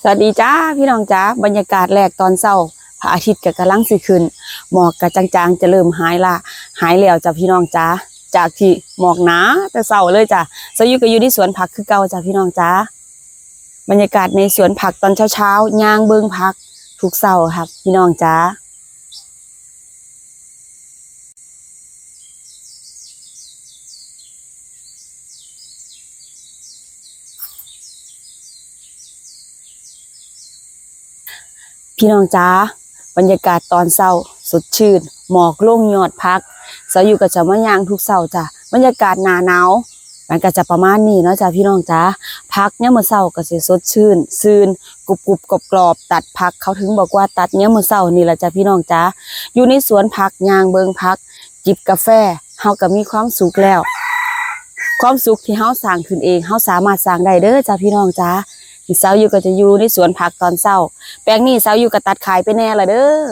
สวัสดีจ้าพี่น้องจ้าบรรยากาศแรกตอนเช้าพระอาทิตย์ก็กำลังสิขึ้นหมอกก็จางๆจะเริ่มหายละหายแล้วจ้าพี่น้องจ้าจากที่หมอกหนาแต่เช้าเลยจ้าสายุก็อยู่ที่สวนผักคือเก่าจ้าพี่น้องจ้าบรรยากาศในสวนผักตอนเช้าย่างเบิ่งผักทุกเช้าครับพี่น้องจ้าพี่น้องจ้าบรรยากาศตอนเช้าสดชื่นหมอกลงยอดพักสายุก็จะมาย่างทุกเช้าจ้าบรรยากาศหน้าหนาวมันก็จะประมาณนี้เนาะจ้าพี่น้องจ้าพักเนี่ยมื้อเช้าก็สิสดชื่นซื่นกรุบกรอบตัดผักเขาถึงบอกว่าตัดเนี่ยมื้อเช้านี่แหละจ้าพี่น้องจ้าอยู่ในสวนผักย่างเบิ่งผักจิบกาแฟเฮาก็มีความสุขแล้วความสุขที่เฮาสร้างขึ้นเองเฮาสามารถสร้างได้เด้อจ้าพี่น้องจ้าที่เช้าอยู่ก็จะอยู่ในสวนผักตอนเช้าแปลงนี้เช้าอยู่ก็ตัดขายไปแน่ละเด้อ